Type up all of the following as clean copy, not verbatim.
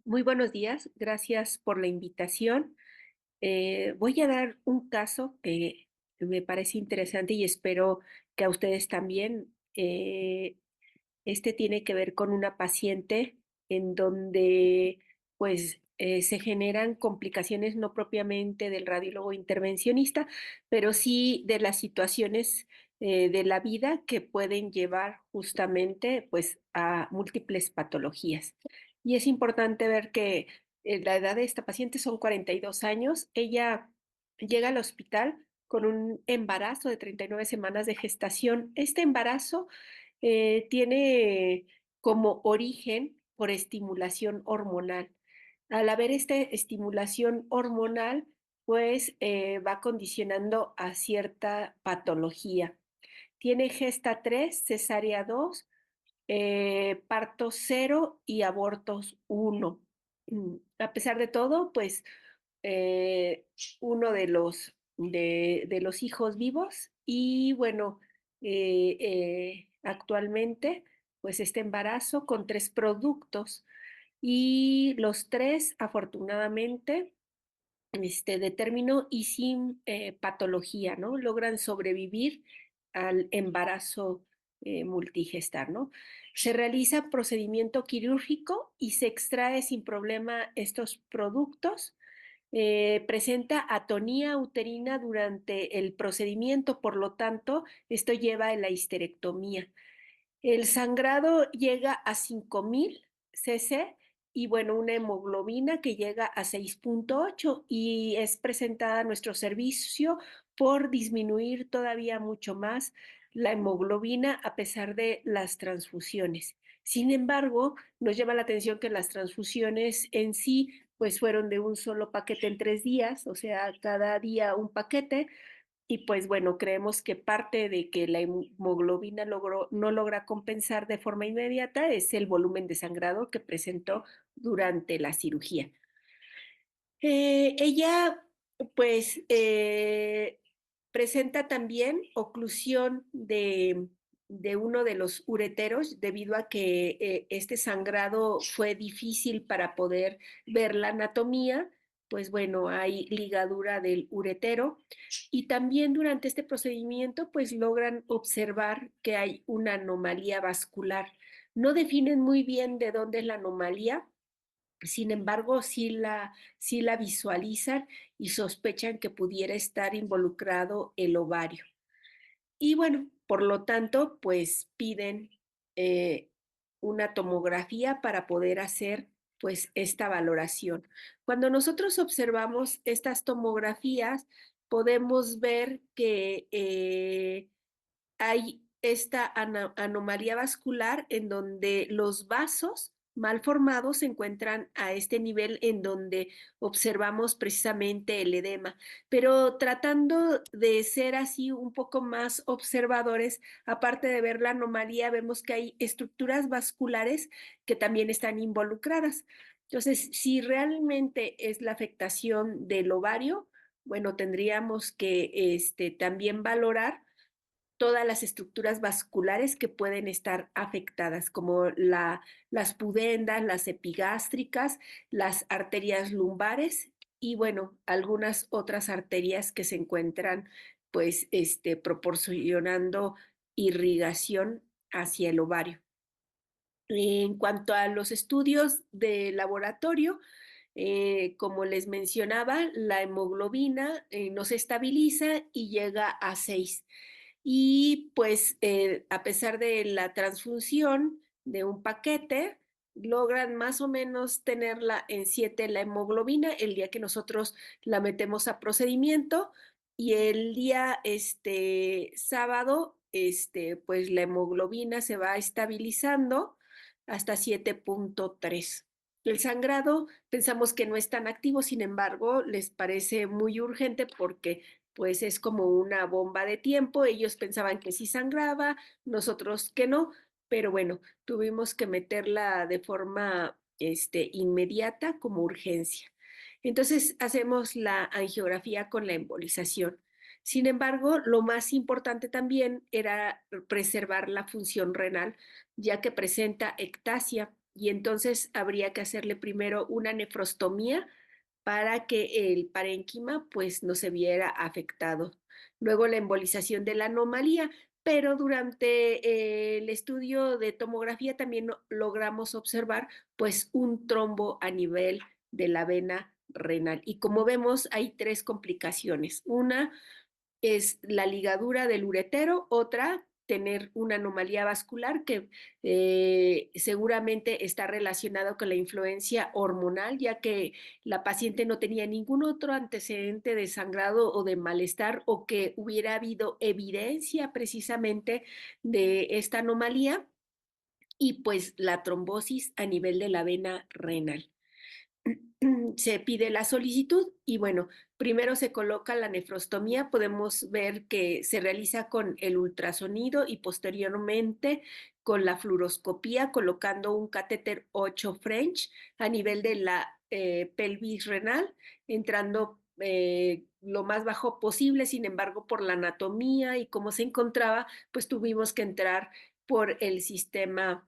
Muy buenos días, gracias por la invitación. Voy a dar un caso que me parece interesante y espero que a ustedes también. Este tiene que ver con una paciente en donde se generan complicaciones no propiamente del radiólogo intervencionista, pero sí de las situaciones de la vida que pueden llevar justamente a múltiples patologías. Y es importante ver que la edad de esta paciente son 42 años. Ella llega al hospital con un embarazo de 39 semanas de gestación. Este embarazo tiene como origen por estimulación hormonal. Al haber esta estimulación hormonal, va condicionando a cierta patología. Tiene gesta 3, cesárea 2, parto 0 y abortos 1. A pesar de todo, eh, uno de los hijos vivos y bueno, actualmente este embarazo con 3 productos y los 3 afortunadamente de término y sin patología, ¿no? Logran sobrevivir al embarazo multigestar, ¿no? Se realiza procedimiento quirúrgico y se extrae sin problema estos productos. Presenta atonía uterina durante el procedimiento, por lo tanto, esto lleva a la histerectomía. El sangrado llega a 5000 cc y bueno, una hemoglobina que llega a 6,8 y es presentada a nuestro servicio por disminuir todavía mucho más la hemoglobina a pesar de las transfusiones. Sin embargo, nos llama la atención que las transfusiones en sí fueron de un solo paquete en 3 días, o sea, cada día un paquete, y pues bueno, creemos que parte de que la hemoglobina no logra compensar de forma inmediata es el volumen de sangrado que presentó durante la cirugía. Ella pues presenta también oclusión de uno de los ureteros debido a que este sangrado fue difícil para poder ver la anatomía. Pues bueno, hay ligadura del uretero y también durante este procedimiento pues logran observar que hay una anomalía vascular. No definen muy bien de dónde es la anomalía. Sin embargo, sí la visualizan y sospechan que pudiera estar involucrado el ovario. Y bueno, por lo tanto, pues piden eh, una tomografía para poder hacer esta valoración. Cuando nosotros observamos estas tomografías, podemos ver que hay esta anomalía vascular en donde los vasos mal formados se encuentran a este nivel en donde observamos precisamente el edema. Pero tratando de ser así un poco más observadores, aparte de ver la anomalía, vemos que hay estructuras vasculares que también están involucradas. Entonces, si realmente es la afectación del ovario, bueno, tendríamos que también valorar todas las estructuras vasculares que pueden estar afectadas, como las pudendas, las epigástricas, las arterias lumbares y bueno, algunas otras arterias que se encuentran proporcionando irrigación hacia el ovario. En cuanto a los estudios de laboratorio, como les mencionaba, la hemoglobina no se estabiliza y llega a 6. Y a pesar de la transfusión de un paquete, logran más o menos tenerla en 7 la hemoglobina el día que nosotros la metemos a procedimiento y el día sábado, pues la hemoglobina se va estabilizando hasta 7,3. El sangrado pensamos que no es tan activo, sin embargo, les parece muy urgente porque pues es como una bomba de tiempo. Ellos pensaban que sí sangraba, nosotros que no, pero bueno, tuvimos que meterla de forma inmediata como urgencia. Entonces hacemos la angiografía con la embolización. Sin embargo, lo más importante también era preservar la función renal, ya que presenta ectasia. y entonces habría que hacerle primero una nefrostomía para que el parénquima pues no se viera afectado. Luego la embolización de la anomalía, pero durante el estudio de tomografía también logramos observar pues un trombo a nivel de la vena renal. Y como vemos, hay tres complicaciones. Una es la ligadura del uretero, otra tener una anomalía vascular que seguramente está relacionado con la influencia hormonal, ya que la paciente no tenía ningún otro antecedente de sangrado o de malestar o que hubiera habido evidencia precisamente de esta anomalía y pues la trombosis a nivel de la vena renal. Se pide la solicitud y bueno, primero se coloca la nefrostomía, podemos ver que se realiza con el ultrasonido y posteriormente con la fluoroscopía colocando un catéter 8 French a nivel de la pelvis renal, entrando lo más bajo posible, sin embargo, por la anatomía y cómo se encontraba, pues tuvimos que entrar por el sistema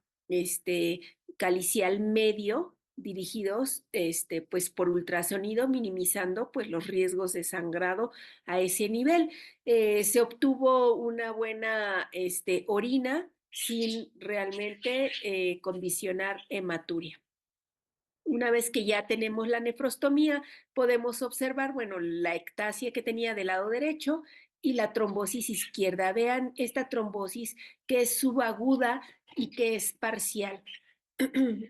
calicial medio dirigidos pues por ultrasonido, minimizando pues los riesgos de sangrado a ese nivel. Se obtuvo una buena orina sin realmente condicionar hematuria. Una vez que ya tenemos la nefrostomía, podemos observar, bueno, la ectasia que tenía del lado derecho y la trombosis izquierda. Vean esta trombosis que es subaguda y que es parcial.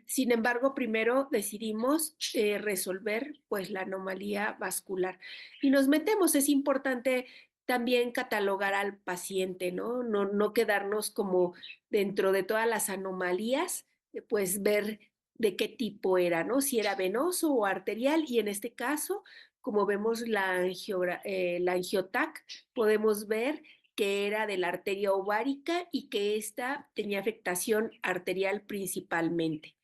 Sin embargo, primero decidimos resolver pues la anomalía vascular y nos metemos. Es importante también catalogar al paciente, ¿no? No quedarnos como dentro de todas las anomalías, pues ver de qué tipo era, ¿no? Si era venoso o arterial y en este caso, como vemos la angiotac, podemos ver que era de la arteria ovárica y que esta tenía afectación arterial principalmente.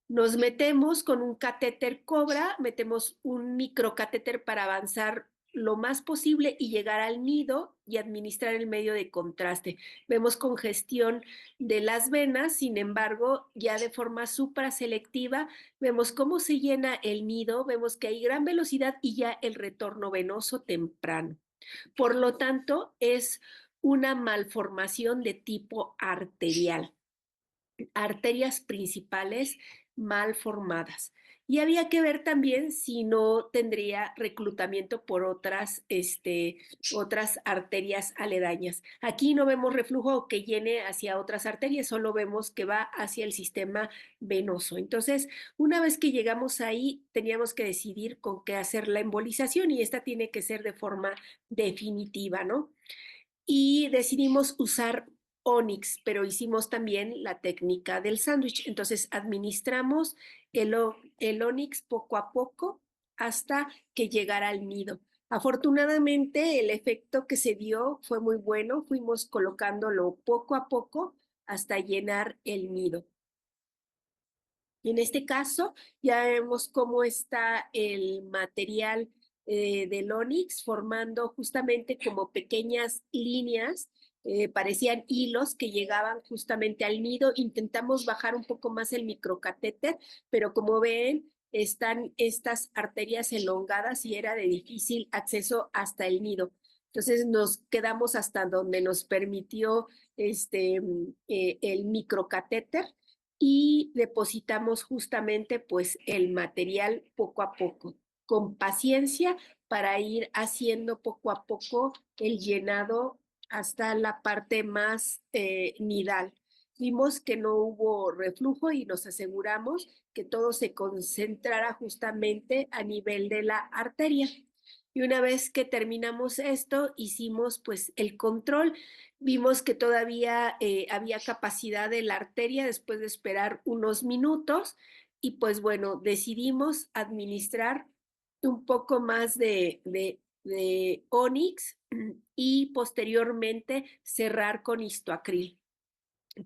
Nos metemos con un catéter Cobra, metemos un microcatéter para avanzar lo más posible y llegar al nido y administrar el medio de contraste. Vemos congestión de las venas, sin embargo, ya de forma supraselectiva, vemos cómo se llena el nido, vemos que hay gran velocidad y ya el retorno venoso temprano. Por lo tanto, es una malformación de tipo arterial, arterias principales mal formadas. Y había que ver también si no tendría reclutamiento por otras arterias aledañas. Aquí no vemos reflujo que llene hacia otras arterias, solo vemos que va hacia el sistema venoso. Entonces, una vez que llegamos ahí, teníamos que decidir con qué hacer la embolización y esta tiene que ser de forma definitiva, ¿no? Y decidimos usar Onyx, pero hicimos también la técnica del sándwich. Entonces administramos el Onyx poco a poco hasta que llegara al nido. Afortunadamente, el efecto que se dio fue muy bueno. Fuimos colocándolo poco a poco hasta llenar el nido. Y en este caso ya vemos cómo está el material del Onix formando justamente como pequeñas líneas, parecían hilos que llegaban justamente al nido. Intentamos bajar un poco más el microcatéter, pero como ven, están estas arterias elongadas y era de difícil acceso hasta el nido. Entonces nos quedamos hasta donde nos permitió el microcatéter y depositamos justamente pues el material poco a poco, con paciencia para ir haciendo poco a poco el llenado hasta la parte más nidal. Vimos que no hubo reflujo y nos aseguramos que todo se concentrara justamente a nivel de la arteria. Y una vez que terminamos esto, hicimos pues el control. Vimos que todavía había capacidad de la arteria después de esperar unos minutos y pues bueno, decidimos administrar un poco más de Onyx y posteriormente cerrar con histoacril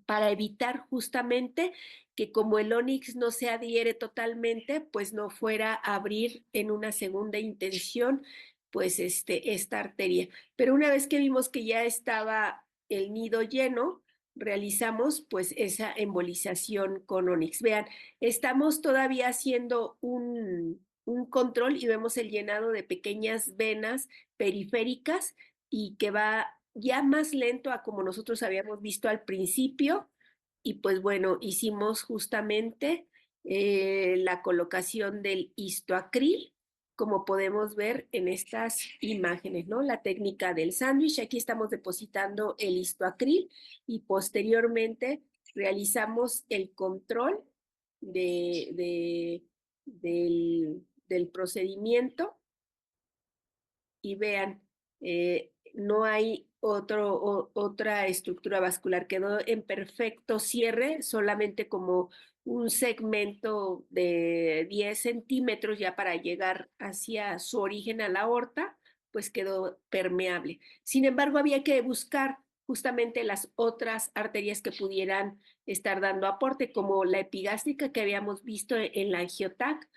para evitar justamente que como el Onix no se adhiere totalmente, pues no fuera a abrir en una segunda intención, pues esta arteria. Pero una vez que vimos que ya estaba el nido lleno, realizamos pues esa embolización con Onix. Vean, estamos todavía haciendo un control y vemos el llenado de pequeñas venas periféricas y que va ya más lento a como nosotros habíamos visto al principio. Y pues bueno, hicimos justamente la colocación del histoacril, como podemos ver en estas imágenes, ¿no? La técnica del sándwich. Aquí estamos depositando el histoacril y posteriormente realizamos el control del procedimiento y vean, no hay otra estructura vascular, quedó en perfecto cierre, solamente como un segmento de 10 centímetros ya para llegar hacia su origen a la aorta, pues quedó permeable. Sin embargo, había que buscar justamente las otras arterias que pudieran estar dando aporte, como la epigástrica que habíamos visto en la angiotac,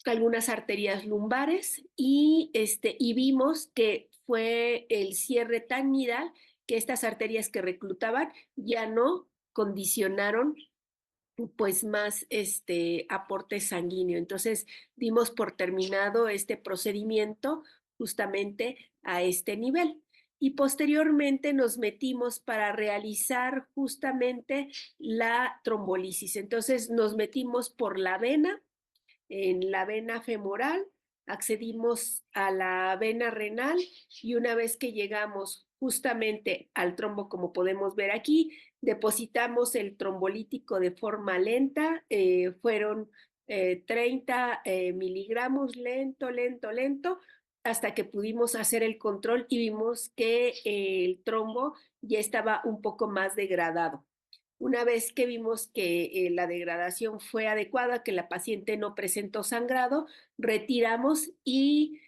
algunas arterias lumbares y vimos que fue el cierre tan nidal que estas arterias que reclutaban ya no condicionaron pues más aporte sanguíneo. Entonces dimos por terminado este procedimiento justamente a este nivel. Y posteriormente nos metimos para realizar justamente la trombolisis. Entonces nos metimos por la vena, en la vena femoral, accedimos a la vena renal y una vez que llegamos justamente al trombo, como podemos ver aquí, depositamos el trombolítico de forma lenta, fueron 30 miligramos, lento, lento, lento, hasta que pudimos hacer el control y vimos que el trombo ya estaba un poco más degradado. Una vez que vimos que la degradación fue adecuada, que la paciente no presentó sangrado, retiramos y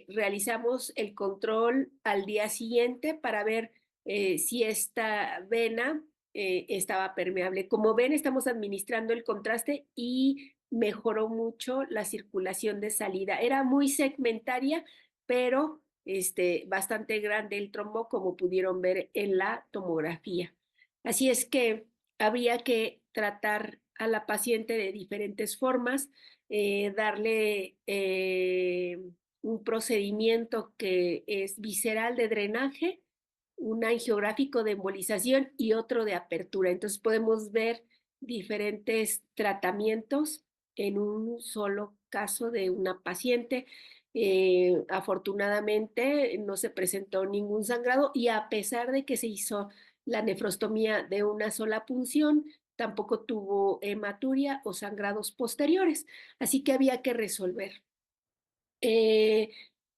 realizamos el control al día siguiente para ver si esta vena estaba permeable. Como ven, estamos administrando el contraste y mejoró mucho la circulación de salida. Era muy segmentaria, pero bastante grande el trombo, como pudieron ver en la tomografía. Así es que habría que tratar a la paciente de diferentes formas, darle un procedimiento que es visceral de drenaje, un angiográfico de embolización y otro de apertura. Entonces podemos ver diferentes tratamientos en un solo caso de una paciente. Afortunadamente no se presentó ningún sangrado y a pesar de que se hizo la nefrostomía de una sola punción, tampoco tuvo hematuria o sangrados posteriores, así que había que resolver. Eh,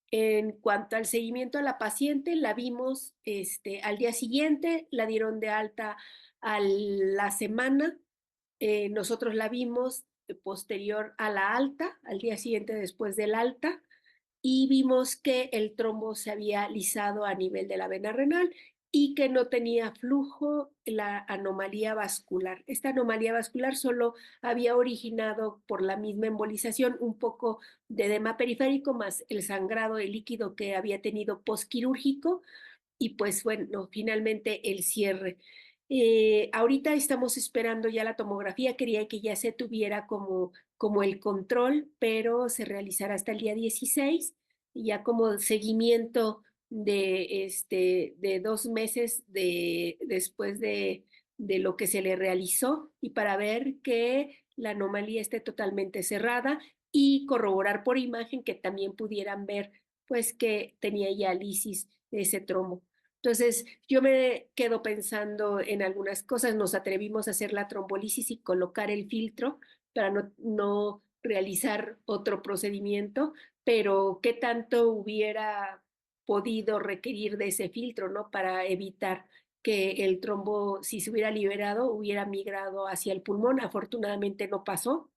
en cuanto al seguimiento a la paciente, la vimos al día siguiente, la dieron de alta a la semana, nosotros la vimos posterior a la alta, al día siguiente después del alta, y vimos que el trombo se había lisado a nivel de la vena renal y que no tenía flujo la anomalía vascular. Esta anomalía vascular solo había originado por la misma embolización un poco de edema periférico más el sangrado de líquido que había tenido postquirúrgico y pues bueno, finalmente el cierre. Ahorita estamos esperando ya la tomografía, quería que ya se tuviera como el control, pero se realizará hasta el día 16, ya como seguimiento de 2 meses después de lo que se le realizó y para ver que la anomalía esté totalmente cerrada y corroborar por imagen que también pudieran ver pues que tenía ya lisis de ese trombo. Entonces, yo me quedo pensando en algunas cosas. Nos atrevimos a hacer la trombolisis y colocar el filtro para no realizar otro procedimiento, pero ¿qué tanto hubiera podido requerir de ese filtro, ¿no? Para evitar que el trombo, si se hubiera liberado, hubiera migrado hacia el pulmón. Afortunadamente no pasó,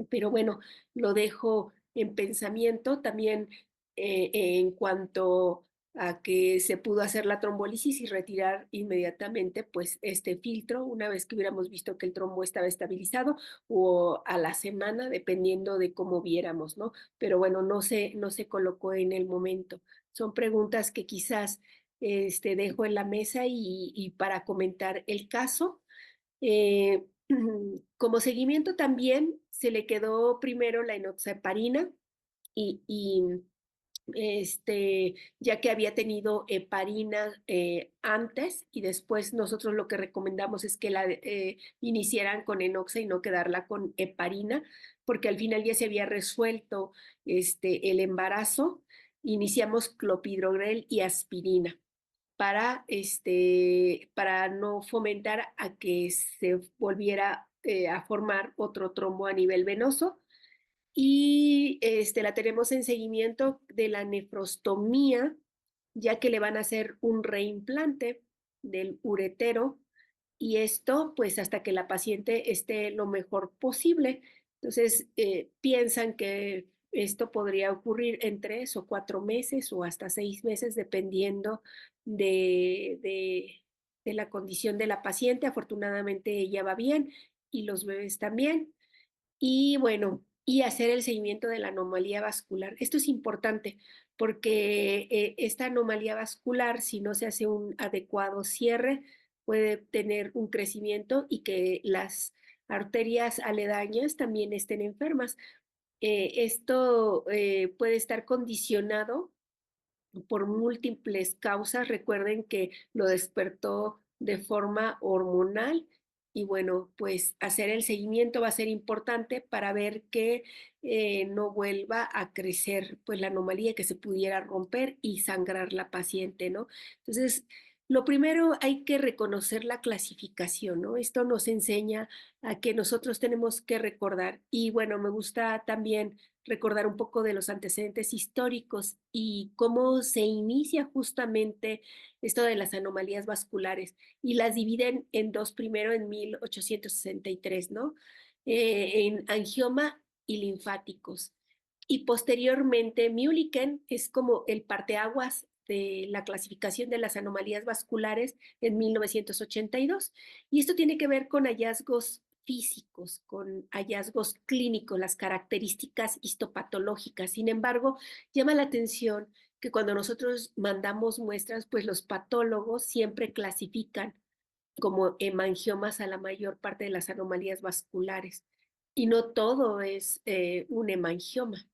pero bueno, lo dejo en pensamiento también en cuanto a que se pudo hacer la trombolisis y retirar inmediatamente pues este filtro una vez que hubiéramos visto que el trombo estaba estabilizado o a la semana dependiendo de cómo viéramos, ¿no? Pero bueno, no se colocó en el momento. Son preguntas que quizás dejo en la mesa y para comentar el caso. Eh, Como seguimiento también se le quedó primero la enoxaparina y ya que había tenido heparina antes y después nosotros lo que recomendamos es que la iniciaran con enoxa y no quedarla con heparina, porque al final ya se había resuelto el embarazo. Iniciamos clopidogrel y aspirina para no fomentar a que se volviera a formar otro trombo a nivel venoso. Y la tenemos en seguimiento de la nefrostomía, ya que le van a hacer un reimplante del uretero y esto pues hasta que la paciente esté lo mejor posible. Entonces, piensan que esto podría ocurrir en 3 o 4 meses o hasta 6 meses, dependiendo de la condición de la paciente. Afortunadamente ella va bien y los bebés también. Y bueno, y hacer el seguimiento de la anomalía vascular. Esto es importante porque esta anomalía vascular, si no se hace un adecuado cierre, puede tener un crecimiento y que las arterias aledañas también estén enfermas. Esto puede estar condicionado por múltiples causas. Recuerden que lo despertó de forma hormonal y bueno, pues hacer el seguimiento va a ser importante para ver que no vuelva a crecer pues la anomalía, que se pudiera romper y sangrar la paciente, ¿no? Entonces, lo primero hay que reconocer la clasificación, ¿no? Esto nos enseña a que nosotros tenemos que recordar y bueno, me gusta también recordar un poco de los antecedentes históricos y cómo se inicia justamente esto de las anomalías vasculares y las dividen en dos, primero en 1863, ¿no? En angioma y linfáticos. Y posteriormente, Mulliken es como el parteaguas de la clasificación de las anomalías vasculares en 1982. Y esto tiene que ver con hallazgos físicos, con hallazgos clínicos, las características histopatológicas. Sin embargo, llama la atención que cuando nosotros mandamos muestras, pues los patólogos siempre clasifican como hemangiomas a la mayor parte de las anomalías vasculares. Y no todo es un hemangioma.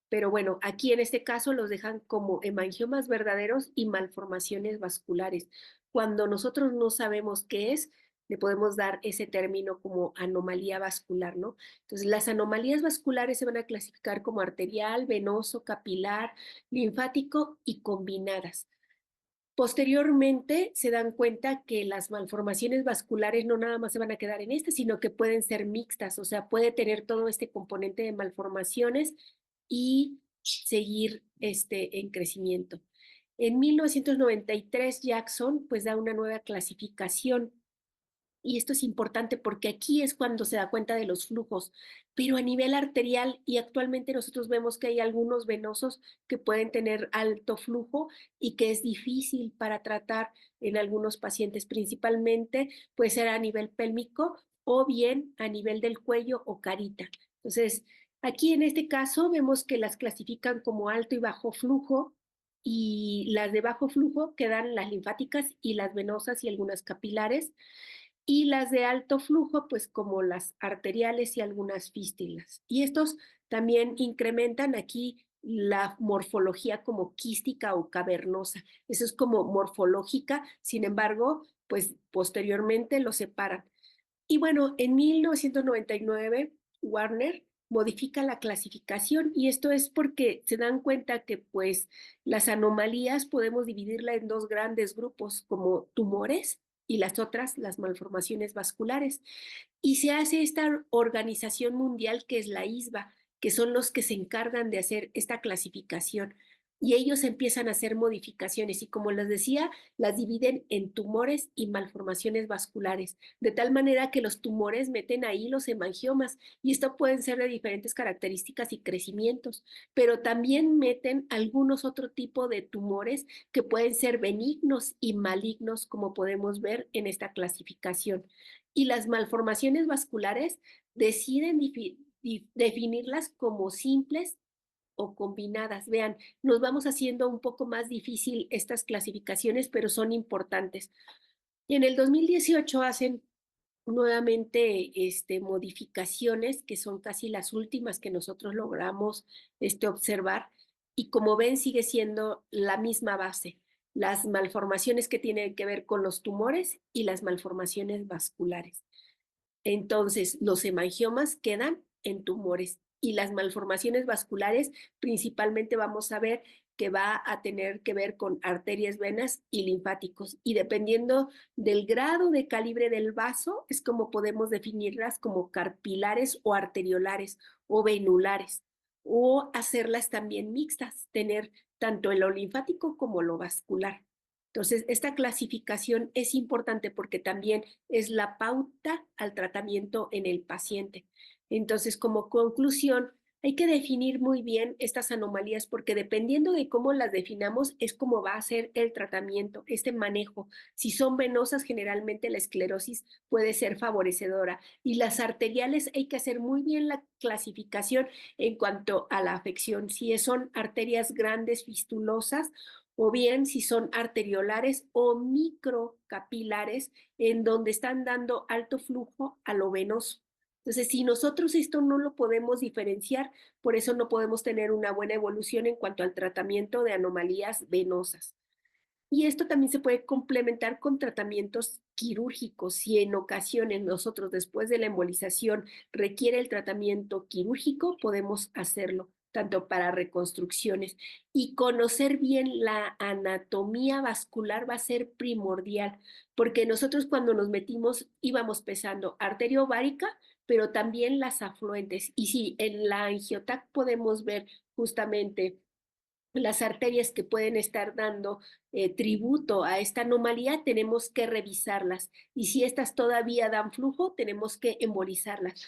Pero bueno, aquí en este caso los dejan como hemangiomas verdaderos y malformaciones vasculares. Cuando nosotros no sabemos qué es, le podemos dar ese término como anomalía vascular, ¿no? Entonces, las anomalías vasculares se van a clasificar como arterial, venoso, capilar, linfático y combinadas. Posteriormente se dan cuenta que las malformaciones vasculares no nada más se van a quedar en este, sino que pueden ser mixtas, o sea, puede tener todo este componente de malformaciones y seguir en crecimiento. En 1993 Jackson pues da una nueva clasificación y esto es importante porque aquí es cuando se da cuenta de los flujos, pero a nivel arterial y actualmente nosotros vemos que hay algunos venosos que pueden tener alto flujo y que es difícil para tratar en algunos pacientes, principalmente puede ser a nivel pélvico o bien a nivel del cuello o carita. Entonces, aquí en este caso vemos que las clasifican como alto y bajo flujo y las de bajo flujo quedan las linfáticas y las venosas y algunas capilares y las de alto flujo, pues como las arteriales y algunas fístulas. Y estos también incrementan aquí la morfología como quística o cavernosa. Eso es como morfológica, sin embargo, pues posteriormente lo separan. Y bueno, en 1999, Warner modifica la clasificación y esto es porque se dan cuenta que pues las anomalías podemos dividirla en dos grandes grupos como tumores y las otras, las malformaciones vasculares. Y se hace esta organización mundial que es la ISBA, que son los que se encargan de hacer esta clasificación. Y ellos empiezan a hacer modificaciones y como les decía, las dividen en tumores y malformaciones vasculares, de tal manera que los tumores meten ahí los hemangiomas y esto pueden ser de diferentes características y crecimientos, pero también meten algunos otro tipo de tumores que pueden ser benignos y malignos, como podemos ver en esta clasificación. Y las malformaciones vasculares deciden definirlas como simples o combinadas. Vean, nos vamos haciendo un poco más difícil estas clasificaciones, pero son importantes. Y en el 2018 hacen nuevamente modificaciones que son casi las últimas que nosotros logramos observar. Y como ven, sigue siendo la misma base. Las malformaciones que tienen que ver con los tumores y las malformaciones vasculares. Entonces, los hemangiomas quedan en tumores y las malformaciones vasculares principalmente vamos a ver que va a tener que ver con arterias, venas y linfáticos. Y dependiendo del grado de calibre del vaso, es como podemos definirlas como capilares o arteriolares o venulares, o hacerlas también mixtas, tener tanto lo linfático como lo vascular. Entonces, esta clasificación es importante porque también es la pauta al tratamiento en el paciente. Entonces, como conclusión, hay que definir muy bien estas anomalías porque dependiendo de cómo las definamos es como va a ser el tratamiento, este manejo. Si son venosas, generalmente la esclerosis puede ser favorecedora y las arteriales hay que hacer muy bien la clasificación en cuanto a la afección. Si son arterias grandes, fistulosas, o bien si son arteriolares o microcapilares en donde están dando alto flujo a lo venoso. Entonces, si nosotros esto no lo podemos diferenciar, por eso no podemos tener una buena evolución en cuanto al tratamiento de anomalías venosas. Y esto también se puede complementar con tratamientos quirúrgicos. Si en ocasiones nosotros después de la embolización requiere el tratamiento quirúrgico, podemos hacerlo, tanto para reconstrucciones. Y conocer bien la anatomía vascular va a ser primordial, porque nosotros cuando nos metimos íbamos pesando arteria ovárica, pero también las afluentes. Y si en la angiotac podemos ver justamente las arterias que pueden estar dando tributo a esta anomalía, tenemos que revisarlas. Y si estas todavía dan flujo, tenemos que embolizarlas.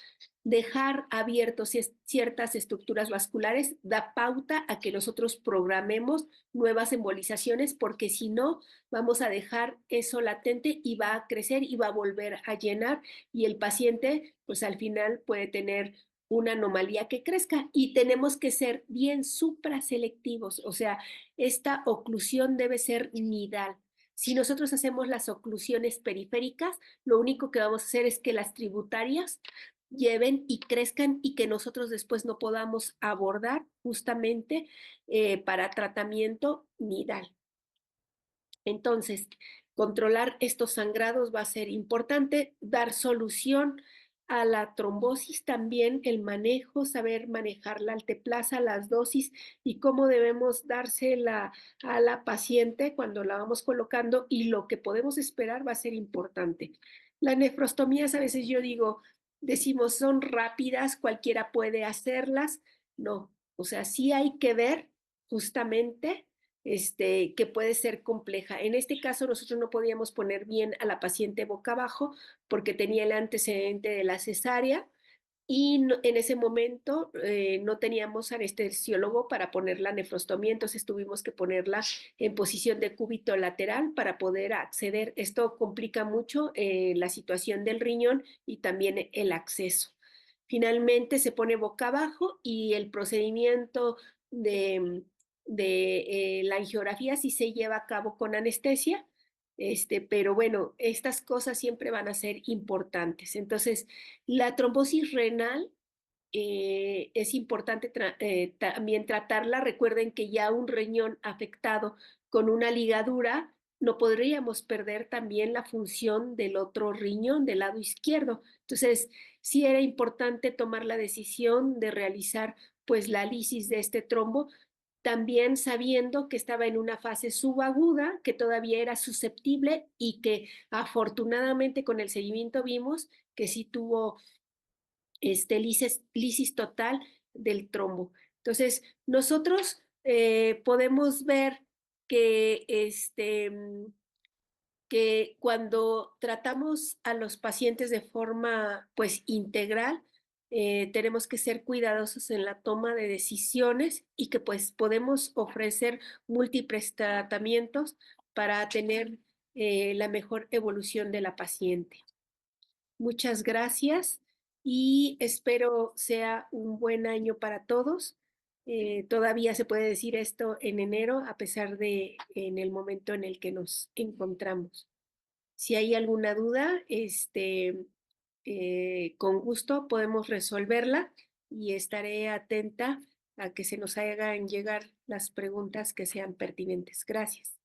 Dejar abiertos ciertas estructuras vasculares da pauta a que nosotros programemos nuevas embolizaciones, porque si no, vamos a dejar eso latente y va a crecer y va a volver a llenar y el paciente, pues al final puede tener una anomalía que crezca y tenemos que ser bien supraselectivos, o sea, esta oclusión debe ser nidal. Si nosotros hacemos las oclusiones periféricas, lo único que vamos a hacer es que las tributarias lleven y crezcan y que nosotros después no podamos abordar justamente para tratamiento nidal. Entonces, controlar estos sangrados va a ser importante, dar solución a la trombosis también, el manejo, saber manejar la alteplasa, las dosis y cómo debemos dársela a la paciente cuando la vamos colocando y lo que podemos esperar va a ser importante. Las nefrostomías a veces yo digo, decimos son rápidas, cualquiera puede hacerlas. No, o sea, sí hay que ver justamente que puede ser compleja. En este caso, nosotros no podíamos poner bien a la paciente boca abajo porque tenía el antecedente de la cesárea y en ese momento no teníamos anestesiólogo para poner la nefrostomía, entonces tuvimos que ponerla en posición de cúbito lateral para poder acceder. Esto complica mucho la situación del riñón y también el acceso. Finalmente se pone boca abajo y el procedimiento de la angiografía sí se lleva a cabo con anestesia, pero bueno, estas cosas siempre van a ser importantes. Entonces, la trombosis renal es importante también tratarla. Recuerden que ya un riñón afectado con una ligadura, no podríamos perder también la función del otro riñón del lado izquierdo. Entonces, sí era importante tomar la decisión de realizar pues la lisis de este trombo, también sabiendo que estaba en una fase subaguda, que todavía era susceptible y que afortunadamente con el seguimiento vimos que sí tuvo lisis total del trombo. Entonces, nosotros podemos ver que, que cuando tratamos a los pacientes de forma pues integral, tenemos que ser cuidadosos en la toma de decisiones y que pues podemos ofrecer múltiples tratamientos para tener la mejor evolución de la paciente. Muchas gracias y espero sea un buen año para todos. todavía se puede decir esto en enero, a pesar de en el momento en el que nos encontramos. Si hay alguna duda, con gusto podemos resolverla y estaré atenta a que se nos hagan llegar las preguntas que sean pertinentes. Gracias.